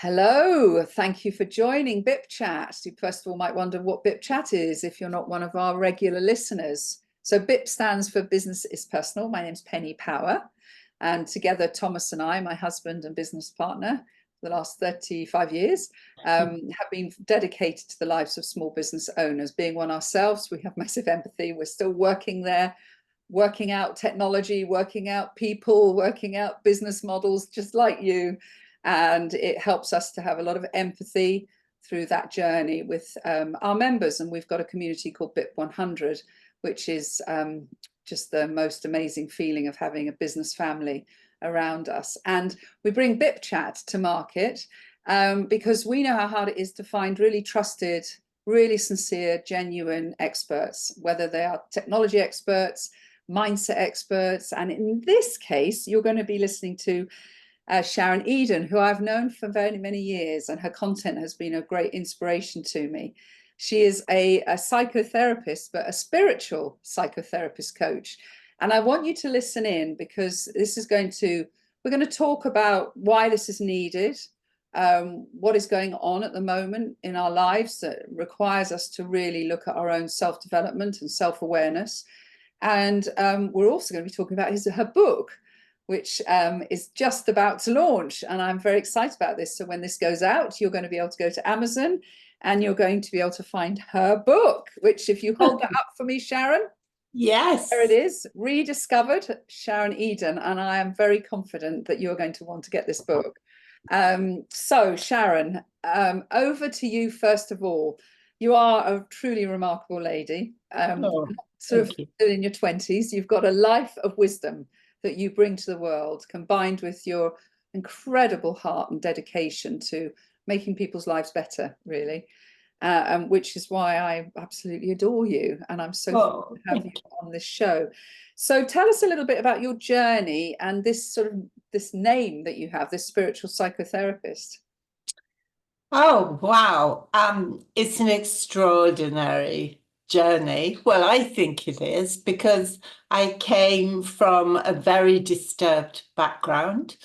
Hello, thank you for joining BIP Chat. You first of all might wonder what BIP Chat is if you're not one of our regular listeners. So BIP stands for Business is Personal. My name's Penny Power, and together Thomas and I, my husband and business partner for the last 35 years, have been dedicated to the lives of small business owners. Being one ourselves, we have massive empathy. We're still working there, working out technology, working out people, working out business models, just like you. And it helps us to have a lot of empathy through that journey with our members. And we've got a community called BIP 100, which is just the most amazing feeling of having a business family around us. And we bring BIP Chat to market because we know how hard it is to find really trusted, really sincere, genuine experts, whether they are technology experts, mindset experts. And in this case, you're going to be listening to Sharon Eden, who I've known for very many years, and her content has been a great inspiration to me. She is a psychotherapist, but a spiritual psychotherapist coach. And I want you to listen in because we're going to talk about why this is needed, what is going on at the moment in our lives that requires us to really look at our own self-development and self-awareness. And we're also going to be talking about her book, which is just about to launch. And I'm very excited about this. So when this goes out, you're going to be able to go to Amazon and you're going to be able to find her book, which if you hold that up for me, Sharon. Yes. There it is, Rediscovered Sharon Eden. And I am very confident that you're going to want to get this book. So Sharon, over to you first of all. You are a truly remarkable lady, sort of in your 20s. You've got a life of wisdom that you bring to the world, combined with your incredible heart and dedication to making people's lives better, really, which is why I absolutely adore you. And I'm so thrilled to have you on this show. So tell us a little bit about your journey and this name that you have, this spiritual psychotherapist. Oh, wow. It's an extraordinary journey. Well, I think it is because I came from a very disturbed background.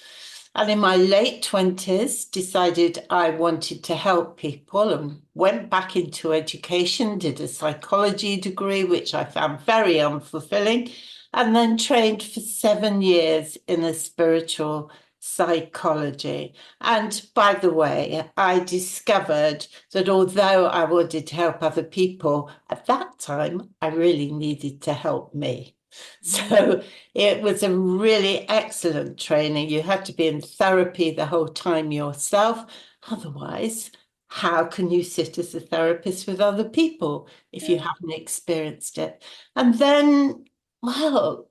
And in my late 20s, decided I wanted to help people and went back into education, did a psychology degree, which I found very unfulfilling, and then trained for 7 years in a spiritual psychology. And by the way, I discovered that although I wanted to help other people, at that time, I really needed to help me. So it was a really excellent training. You had to be in therapy the whole time yourself. Otherwise, how can you sit as a therapist with other people if you haven't experienced it? And then, well,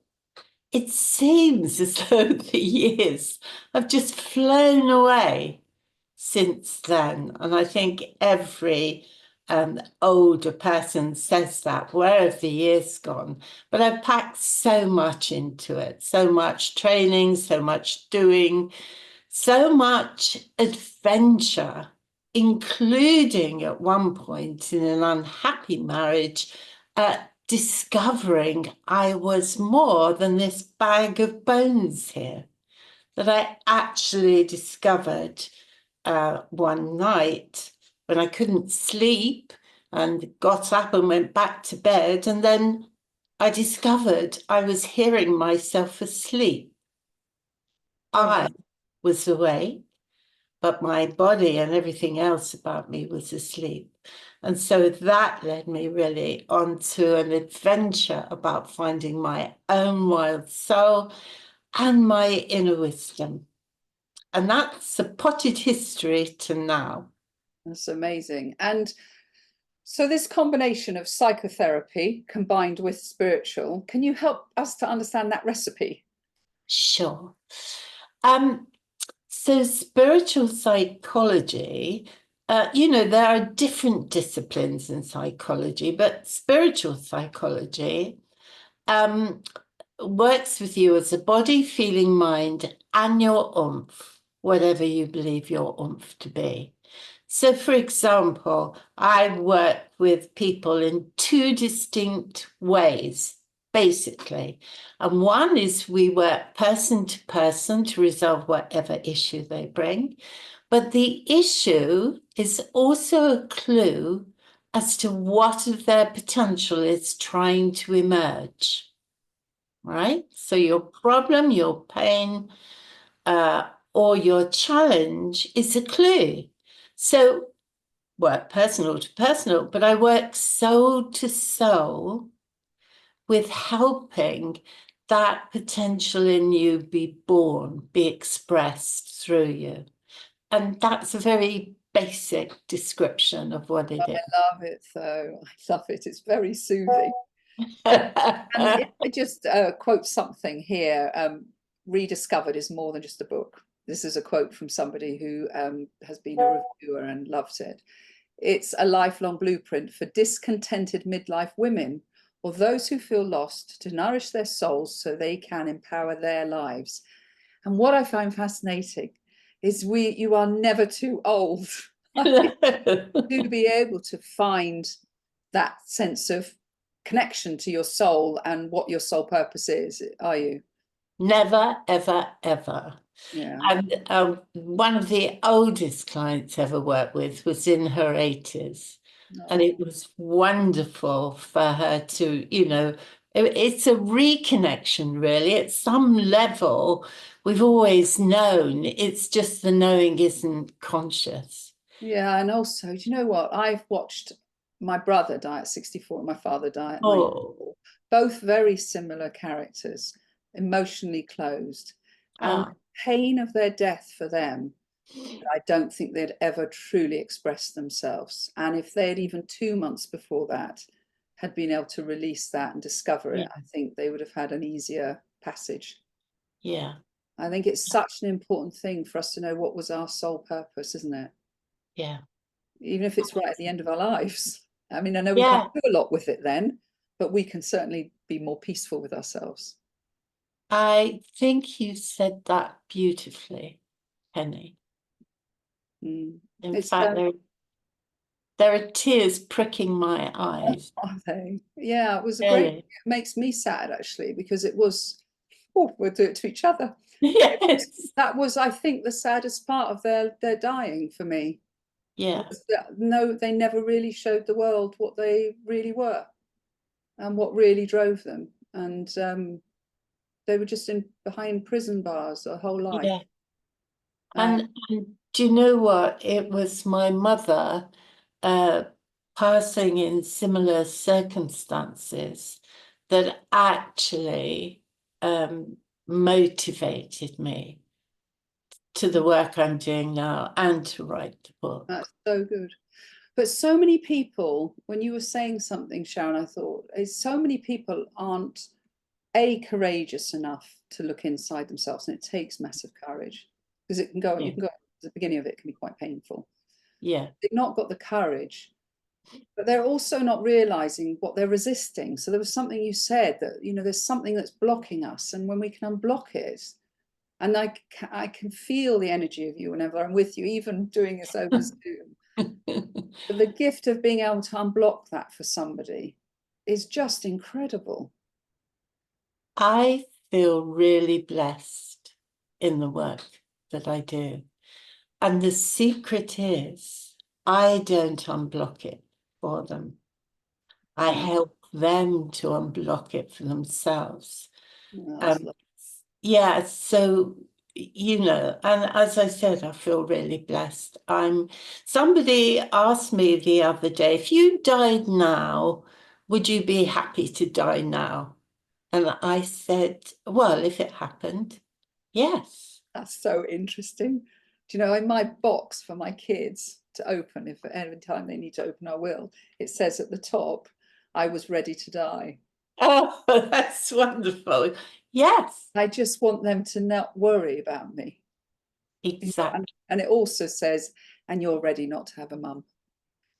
it seems as though the years have just flown away since then. And I think every older person says that, where have the years gone? But I've packed so much into it, so much training, so much doing, so much adventure, including at one point in an unhappy marriage, discovering I was more than this bag of bones here, that I actually discovered one night when I couldn't sleep and got up and went back to bed. And then I discovered I was hearing myself asleep. I was awake, but my body and everything else about me was asleep. And so that led me really onto an adventure about finding my own wild soul and my inner wisdom. And that's a potted history to now. That's amazing. And so this combination of psychotherapy combined with spiritual, can you help us to understand that recipe? Sure. So spiritual psychology, there are different disciplines in psychology, but spiritual psychology works with you as a body, feeling, mind, and your oomph, whatever you believe your oomph to be. So, for example, I work with people in two distinct ways basically. And one is we work person to person to resolve whatever issue they bring. But the issue is also a clue as to what of their potential is trying to emerge, right? So your problem, your pain, or your challenge is a clue. So work personal to personal, but I work soul to soul with helping that potential in you be born, be expressed through you. And that's a very basic description of what it is. I love it, though. I love it. It's very soothing. And if I just quote something here, Rediscovered is more than just a book. This is a quote from somebody who has been a reviewer and loved it. It's a lifelong blueprint for discontented midlife women or those who feel lost to nourish their souls so they can empower their lives. And what I find fascinating is you are never too old to be able to find that sense of connection to your soul and what your soul purpose is, are you? Never, ever, ever. Yeah. And one of the oldest clients I ever worked with was in her 80s. And it was wonderful for her to, it's a reconnection, really. At some level, we've always known. It's just the knowing isn't conscious. Yeah, and also, do you know what? I've watched my brother die at 64 and my father die at 94. Both very similar characters, emotionally closed. And the pain of their death for them, I don't think they'd ever truly expressed themselves. And if they'd even 2 months before that had been able to release that and discover it, I think they would have had an easier passage. Yeah. I think it's such an important thing for us to know what was our soul purpose, isn't it? Yeah. Even if it's right at the end of our lives. I mean, I know we can't do a lot with it then, but we can certainly be more peaceful with ourselves. I think you said that beautifully, Penny. In fact, there are tears pricking my eyes. Are they? Yeah, it was a great, it makes me sad actually, because it was, we'll do it to each other. Yes. That was, I think, the saddest part of their dying for me. Yeah. No, they never really showed the world what they really were and what really drove them. And they were just behind prison bars their whole life. Yeah. And do you know what? It was my mother passing in similar circumstances that actually motivated me to the work I'm doing now and to write the book. That's so good. But so many people, when you were saying something, Sharon, I thought, so many people aren't courageous enough to look inside themselves, and it takes massive courage because it can go. You can go. The beginning of it can be quite painful. Yeah, they've not got the courage, but they're also not realizing what they're resisting. So there was something you said that there's something that's blocking us, and when we can unblock it, and I can feel the energy of you whenever I'm with you, even doing this over Zoom. But the gift of being able to unblock that for somebody is just incredible. I feel really blessed in the work that I do. And the secret is I don't unblock it for them. I help them to unblock it for themselves. Yeah, so, and as I said, I feel really blessed. Somebody asked me the other day, if you died now, would you be happy to die now? And I said, well, if it happened, yes. That's so interesting. Do you know, in my box for my kids to open, if every time they need to open our will, it says at the top, I was ready to die. Oh, that's wonderful. Yes. I just want them to not worry about me. Exactly. And it also says, and you're ready not to have a mum.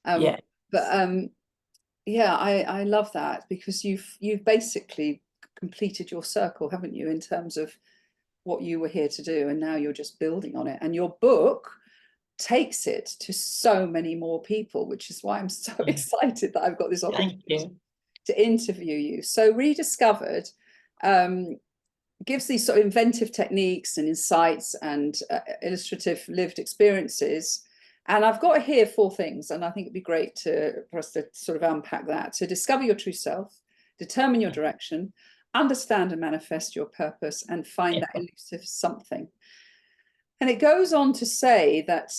Yeah. But yeah, I love that because you've basically completed your circle, haven't you, in terms of what you were here to do, and now you're just building on it. And your book takes it to so many more people, which is why I'm so excited that I've got this opportunity. Thank you. to interview you. So Rediscovered gives these sort of inventive techniques and insights and illustrative lived experiences. And I've got here 4 things, and I think it'd be great for us to sort of unpack that. So discover your true self, determine your direction, understand and manifest your purpose, and find that elusive something. And it goes on to say that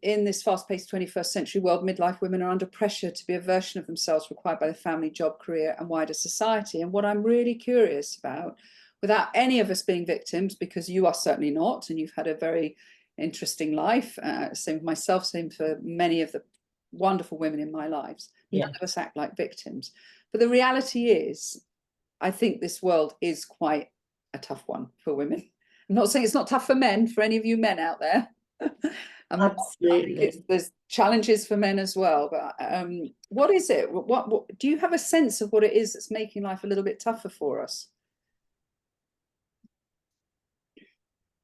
in this fast-paced 21st century world, midlife women are under pressure to be a version of themselves required by the family, job, career, and wider society. And what I'm really curious about, without any of us being victims, because you are certainly not, and you've had a very interesting life, same for myself, same for many of the wonderful women in my lives. None of us act like victims. But the reality is, I think this world is quite a tough one for women. I'm not saying it's not tough for men, for any of you men out there. Absolutely. There's challenges for men as well. But what is it? What do you have a sense of what it is that's making life a little bit tougher for us?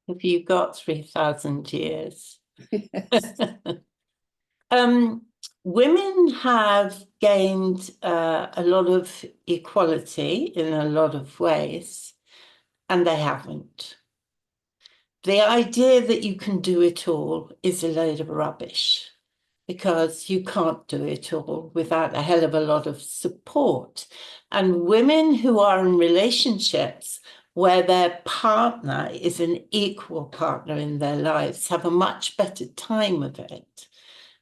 Have you got 3,000 years? Yes. Women have gained a lot of equality in a lot of ways, and they haven't. The idea that you can do it all is a load of rubbish, because you can't do it all without a hell of a lot of support. And women who are in relationships where their partner is an equal partner in their lives have a much better time of it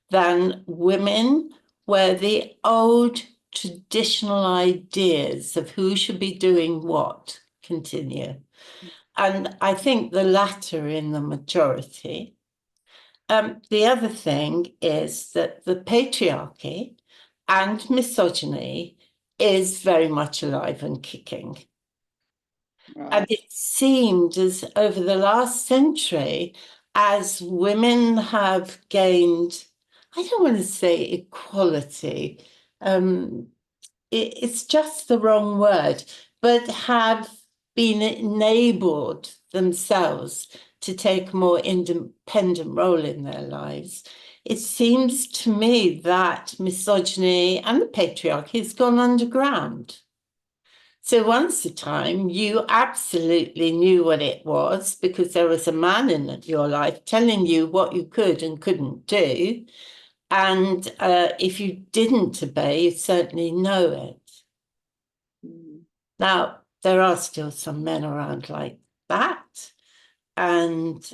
than women where the old traditional ideas of who should be doing what continue. And I think the latter in the majority. The other thing is that the patriarchy and misogyny is very much alive and kicking. Right. And it seemed as over the last century, as women have gained, I don't want to say equality, it's just the wrong word, but have been enabled themselves to take a more independent role in their lives. It seems to me that misogyny and the patriarchy has gone underground. So once a time, you absolutely knew what it was because there was a man in your life telling you what you could and couldn't do. And if you didn't obey, you certainly know it. Mm. Now, there are still some men around like that. And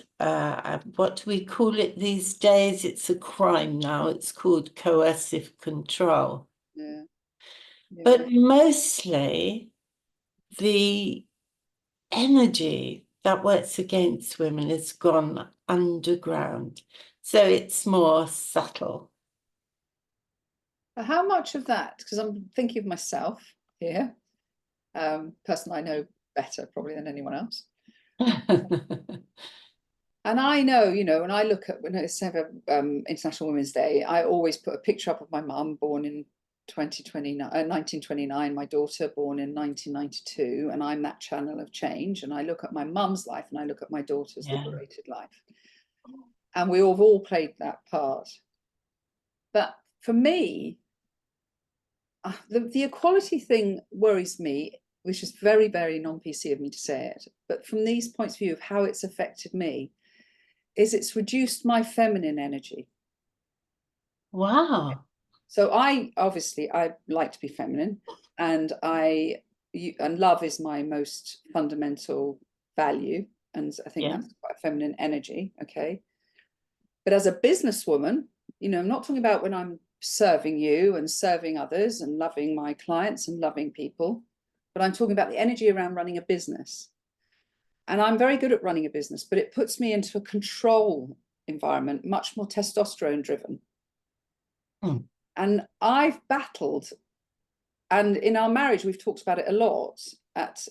what do we call it these days? It's a crime now. It's called coercive control. Yeah. Yeah. But mostly the energy that works against women has gone underground. So it's more subtle. But how much of that, because I'm thinking of myself here, person I know better probably than anyone else. And I know, when I look at, when it's International Women's Day, I always put a picture up of my mum born in 1929, my daughter born in 1992, and I'm that channel of change. And I look at my mum's life and I look at my daughter's liberated life. And we have all played that part. But for me, the equality thing worries me, which is very, very non-PC of me to say it. But from these points of view of how it's affected me, is it's reduced my feminine energy. Wow. So I like to be feminine, and love is my most fundamental value, and I think that's quite a feminine energy. Okay, but as a businesswoman, I'm not talking about when I'm serving you and serving others and loving my clients and loving people, but I'm talking about the energy around running a business. And I'm very good at running a business, but it puts me into a control environment, much more testosterone driven. And I've battled, and in our marriage, we've talked about it a lot.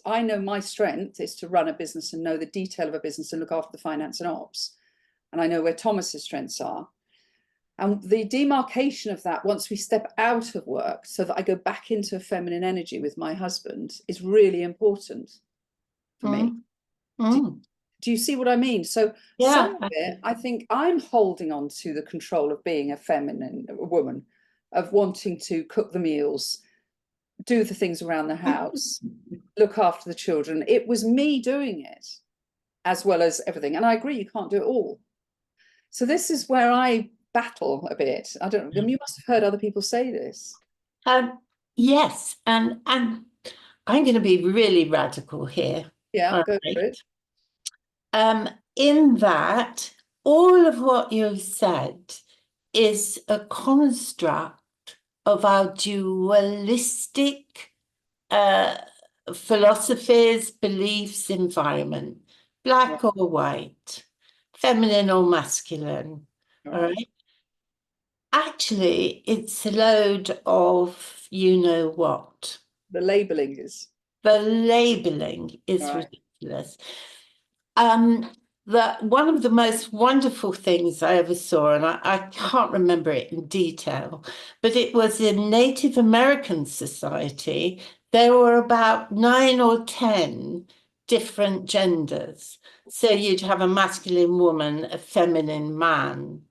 I know my strength is to run a business and know the detail of a business and look after the finance and ops. And I know where Thomas's strengths are. And the demarcation of that, once we step out of work, so that I go back into a feminine energy with my husband, is really important for me. Do you see what I mean? So some of it, I think I'm holding on to the control of being a feminine woman, of wanting to cook the meals, do the things around the house, look after the children. It was me doing it as well as everything. And I agree, you can't do it all. So this is where I battle a bit. I don't know, you must have heard other people say this. Yes, and I'm going to be really radical here. Yeah, all go right? for it. In that, all of what you've said is a construct of our dualistic philosophies, beliefs, environment, black or white, feminine or masculine. All right. Actually, it's a load of you know what. The labeling is. The labeling is ridiculous. One of the most wonderful things I ever saw, and I can't remember it in detail, but it was in Native American society. There were about 9 or 10 different genders. So you'd have a masculine woman, a feminine man,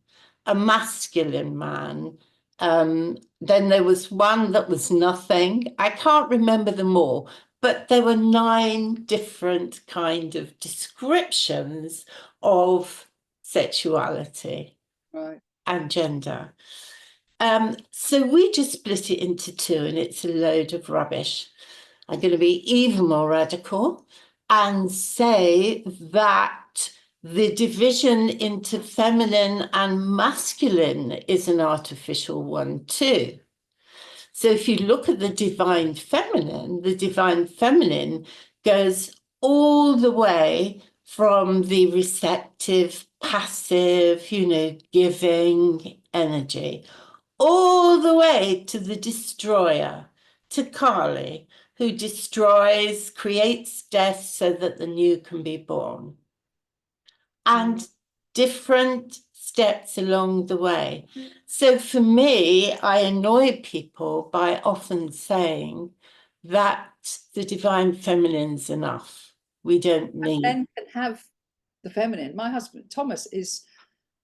a masculine man. Then there was one that was nothing. I can't remember them all, but there were 9 different kind of descriptions of sexuality and gender. So we just split it into 2, and it's a load of rubbish. I'm going to be even more radical and say that the division into feminine and masculine is an artificial one too. So if you look at the divine feminine goes all the way from the receptive, passive, giving energy, all the way to the destroyer, to Kali, who destroys, creates death so that the new can be born. And different steps along the way. So for me, I annoy people by often saying that the divine feminine's enough. We don't need. Men can have the feminine. My husband, Thomas, is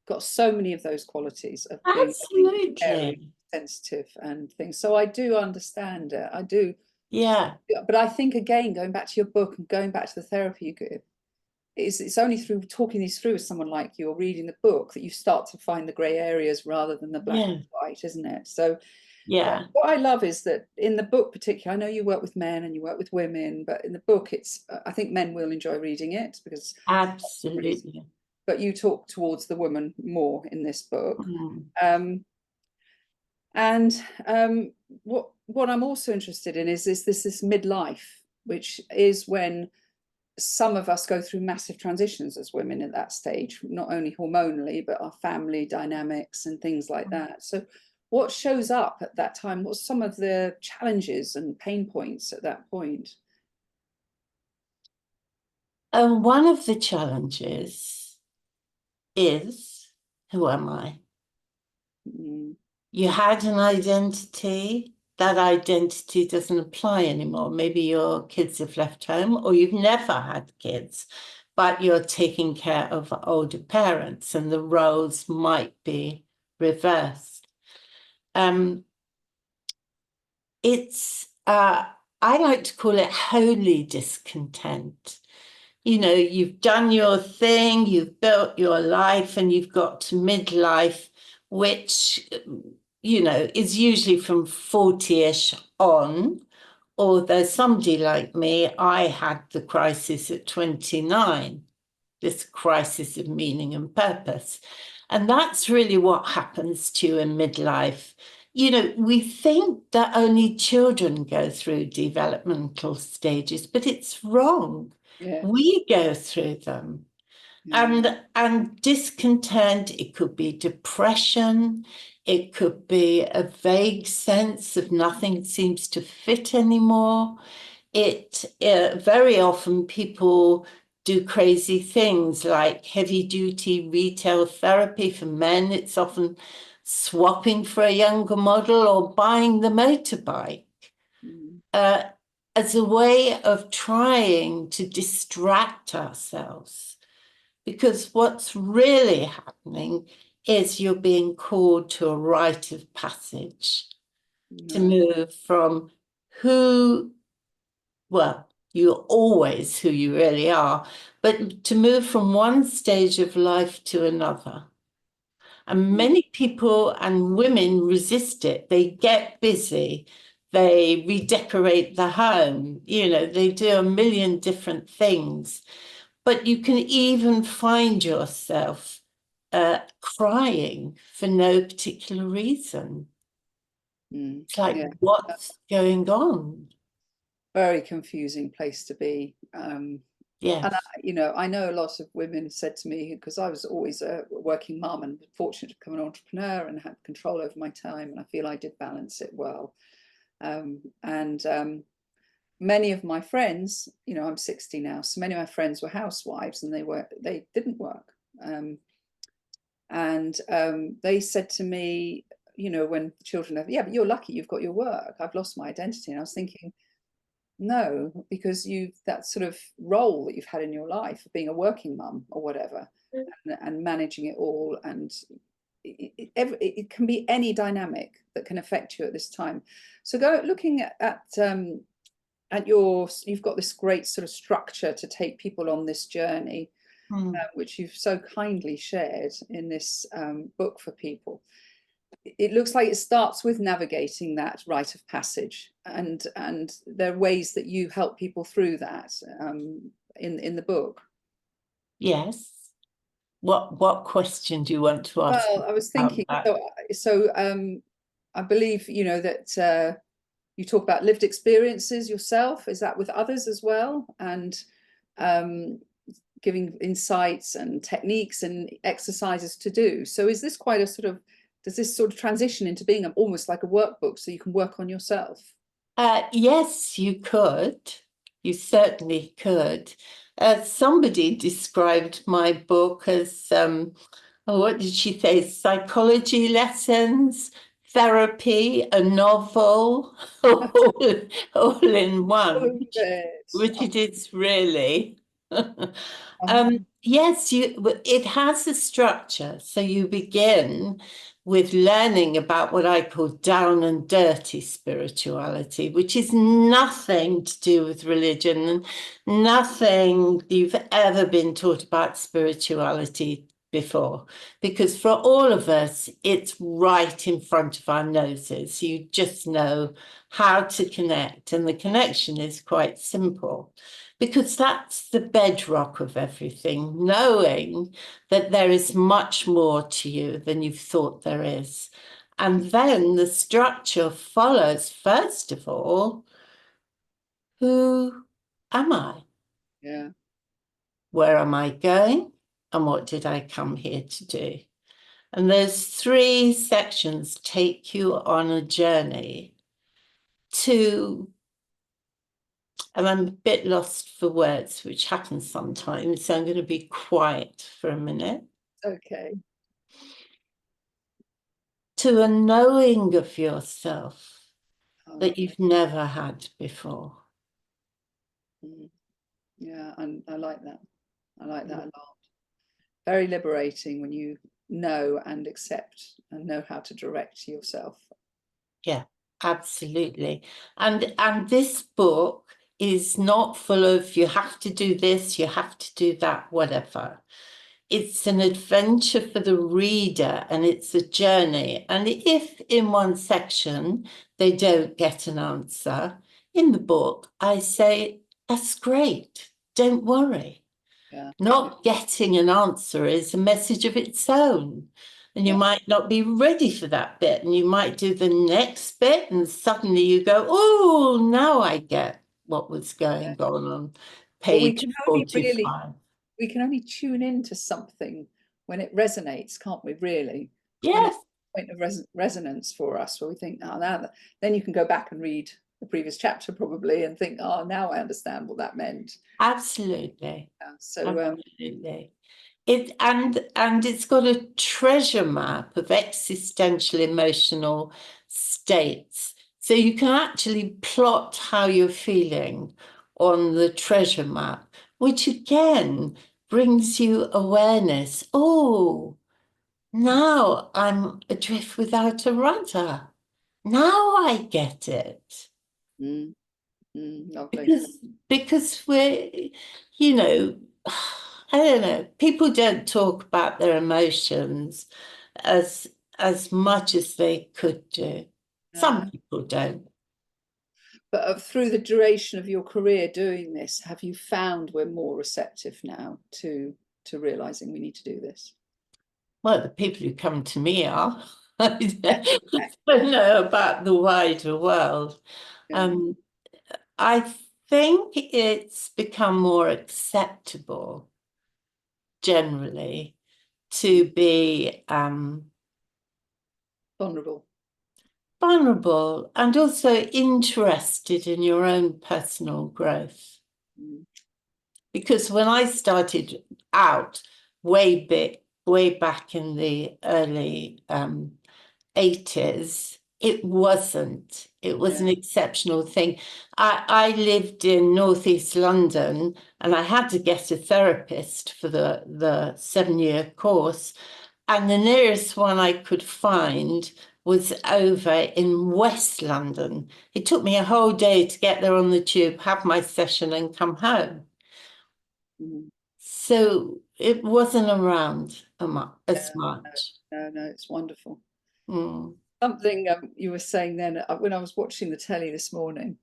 got so many of those qualities of being very sensitive and things. So I do understand it. I do. Yeah. But I think, again, going back to your book and going back to the therapy you give, it's only through talking these through with someone like you or reading the book that you start to find the grey areas rather than the black and white, isn't it? So what I love is that in the book particularly, I know you work with men and you work with women, but in the book it's I think men will enjoy reading it because absolutely, but you talk towards the woman more in this book. What I'm also interested in is this midlife, which is when some of us go through massive transitions as women at that stage, not only hormonally, but our family dynamics and things like that. So what shows up at that time? What's some of the challenges and pain points at that point? One of the challenges is, who am I? You had an identity. That identity doesn't apply anymore. Maybe your kids have left home or you've never had kids, but you're taking care of older parents and the roles might be reversed. I like to call it holy discontent. You've done your thing, you've built your life, and you've got to midlife, which is usually from 40-ish on, although somebody like me, I had the crisis at 29, this crisis of meaning and purpose. And that's really what happens to you in midlife. We think that only children go through developmental stages, but it's wrong. Yeah. We go through them. And discontent, it could be depression, it could be a vague sense of nothing seems to fit anymore. Very often people do crazy things like heavy-duty retail therapy for men. It's often swapping for a younger model or buying the motorbike as a way of trying to distract ourselves. Because what's really happening is you're being called to a rite of passage to move from who, well, you're always who you really are, but to move from one stage of life to another. And many people and women resist it. They get busy. They redecorate the home. They do a million different things. But you can even find yourself crying for no particular reason. It's like, Yeah. what's going on? Very confusing place to be. Yes. And I know a lot of women said to me, because I was always a working mum and fortunate to become an entrepreneur and had control over my time, and I feel I did balance it well. And many of my friends, I'm 60 now, so many of my friends were housewives and they didn't work. And they said to me, when the children have, yeah, but you're lucky you've got your work. I've lost my identity. And I was thinking, no, because that sort of role that you've had in your life of being a working mum or whatever, and managing it all, and it can be any dynamic that can affect you at this time. So looking at you've got this great sort of structure to take people on this journey, which you've so kindly shared in this book for people. It looks like it starts with navigating that rite of passage, and there are ways that you help people through that in the book. Yes. What question do you want to ask? Well, I was thinking, so I believe that you talk about lived experiences yourself. Is that with others as well? And giving insights and techniques and exercises to do. So is this quite a sort of, does this sort of transition into being almost like a workbook so you can work on yourself? Yes, you could. You certainly could. Somebody described my book as, what did she say? Psychology lessons, therapy, a novel, all in one, which it is really. Yes, it has a structure. So you begin with learning about what I call down and dirty spirituality, which is nothing to do with religion, nothing you've ever been taught about spirituality before, because for all of us, it's right in front of our noses. You just know how to connect, and the connection is quite simple, because that's the bedrock of everything, knowing that there is much more to you than you've thought there is. And then the structure follows, first of all, who am I? Yeah. Where am I going? And what did I come here to do? And those 3 sections take you on a journey to, and I'm a bit lost for words, which happens sometimes, so I'm going to be quiet for a minute. Okay. To a knowing of yourself that you've never had before. Yeah, and I like that. I like that a lot. Very liberating when you know and accept and know how to direct yourself. Yeah, absolutely. And this book is not full of you have to do this, you have to do that, whatever. It's an adventure for the reader, and it's a journey. And if in one section they don't get an answer, in the book, I say, that's great. Don't worry. Yeah. Not getting an answer is a message of its own. And you might not be ready for that bit, and you might do the next bit, and suddenly you go, oh, now I get what was going on page 45. We can only tune into something when it resonates, can't we, really? When Yes. it's a point of resonance for us, where we think, oh, now then you can go back and read the previous chapter probably and think, oh, now I understand what that meant. Absolutely. Yeah, so absolutely. And it's got a treasure map of existential emotional states. So you can actually plot how you're feeling on the treasure map, which again brings you awareness. Oh, now I'm adrift without a rudder. Now I get it. Mm, lovely. Because we're, you know, I don't know, people don't talk about their emotions as much as they could do. Some people don't. But through the duration of your career doing this, have you found we're more receptive now to realizing we need to do this? Well, the people who come to me are. I don't know about the wider world. I think it's become more acceptable generally to be vulnerable and also interested in your own personal growth. Because when I started out way back in the early 80s, it wasn't. It was an exceptional thing. I lived in northeast London and I had to get a therapist for the 7-year course. And the nearest one I could find was over in West London. It took me a whole day to get there on the tube, have my session and come home. So it wasn't around as much. No, it's wonderful. Mm. Something you were saying then, when I was watching the telly this morning,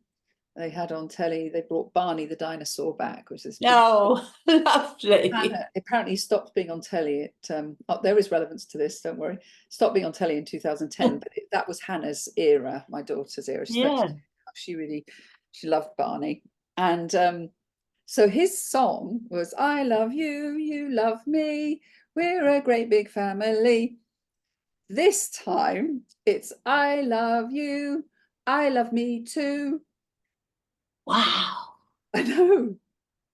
they had on telly, they brought Barney the dinosaur back, which is lovely. Apparently he stopped being on telly. There is relevance to this, don't worry. Stopped being on telly in 2010, but that was Hannah's era, my daughter's era. She loved Barney. And so his song was, I love you, you love me, we're a great big family. This time it's I love you, I love me too. Wow. I know.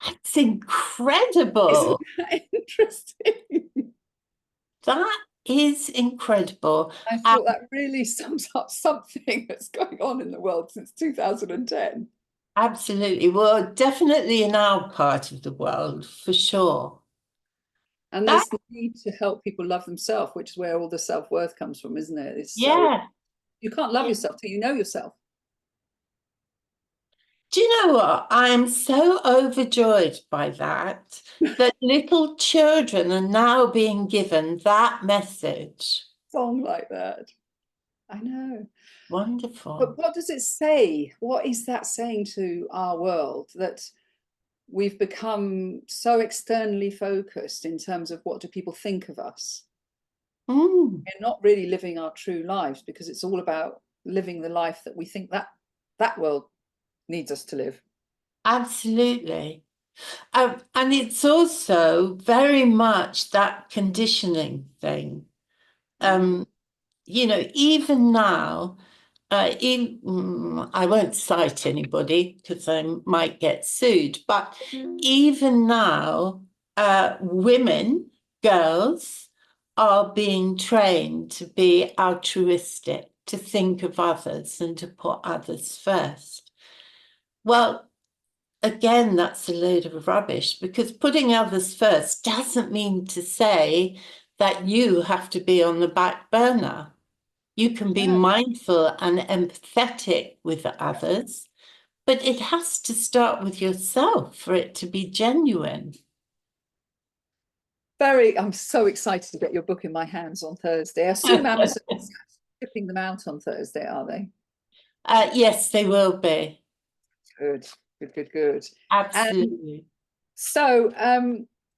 That's incredible. Isn't that interesting? That is incredible. I thought that really sums up something that's going on in the world since 2010. Absolutely. Well, definitely in our part of the world, for sure. And there's the need to help people love themselves, which is where all the self-worth comes from, isn't it? You can't love yourself till you know yourself. Do you know what? I am so overjoyed by that little children are now being given that message. Song like that. I know. Wonderful. But what does it say? What is that saying to our world, that we've become so externally focused in terms of what do people think of us? We're not really living our true lives, because it's all about living the life that we think that world needs us to live. Absolutely. And it's also very much that conditioning thing. You know, even now, I won't cite anybody because I might get sued, but even now, women, girls, are being trained to be altruistic, to think of others and to put others first. Well, again, that's a load of rubbish, because putting others first doesn't mean to say that you have to be on the back burner. You can be mindful and empathetic with others, but it has to start with yourself for it to be genuine. I'm so excited to get your book in my hands on Thursday. I assume Amazon is shipping them out on Thursday, are they? Yes, they will be. Good. Absolutely. So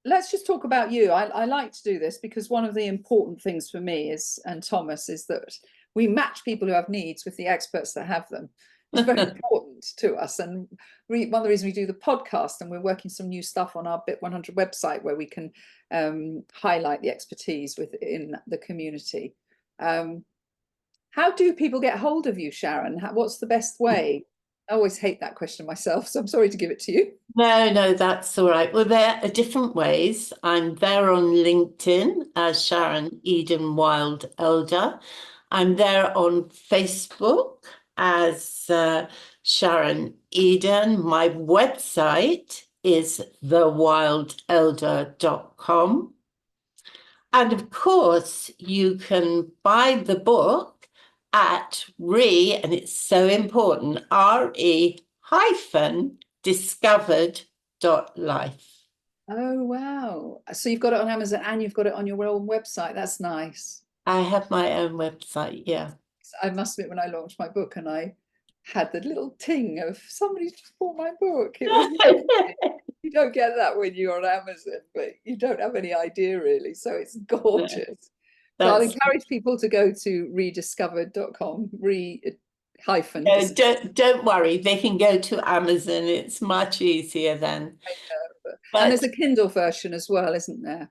let's just talk about you. I like to do this because one of the important things for me and Thomas, is that we match people who have needs with the experts that have them. It's very important to us. And one of the reasons we do the podcast, and we're working some new stuff on our BIP 100 website where we can highlight the expertise within the community. How do people get hold of you, Sharon? What's the best way? I always hate that question myself, so I'm sorry to give it to you. No, that's all right. Well, there are different ways. I'm there on LinkedIn as Sharon Eden Wild Elder. I'm there on Facebook as Sharon Eden. My website is thewildelder.com. And of course, you can buy the book and it's so important, re-discovered.life. Oh, wow. So you've got it on Amazon and you've got it on your own website. That's nice. I have my own website, yeah. I must admit, when I launched my book and I had the little ting of somebody just bought my book, it was you don't get that when you're on Amazon, but you don't have any idea really. So it's gorgeous. So I'll encourage people to go to rediscovered.com, hyphen. No, don't worry, they can go to Amazon. It's much easier then. And there's a Kindle version as well, isn't there?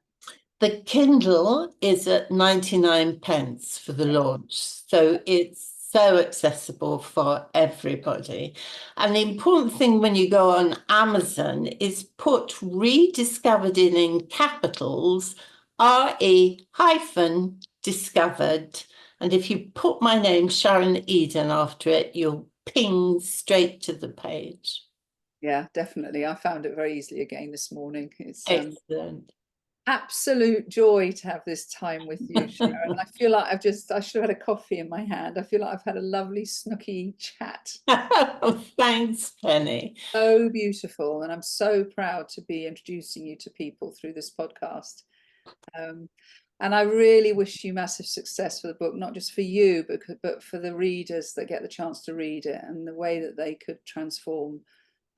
The Kindle is at 99 pence for the launch. So it's so accessible for everybody. And the important thing when you go on Amazon is put rediscovered in capitals, RE-discovered. And if you put my name, Sharon Eden, after it, you'll ping straight to the page. Yeah, definitely. I found it very easily again this morning. It's excellent. Absolute joy to have this time with you, Sharon. I feel like I should have had a coffee in my hand. I feel like I've had a lovely snooky chat. Thanks, Penny. So beautiful. And I'm so proud to be introducing you to people through this podcast. And I really wish you massive success for the book, not just for you, but for the readers that get the chance to read it and the way that they could transform.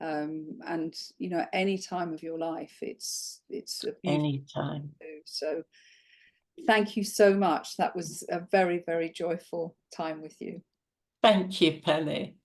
And you know, any time of your life, it's a any time. So thank you so much. That was a very, very joyful time with you. Thank you, Penny.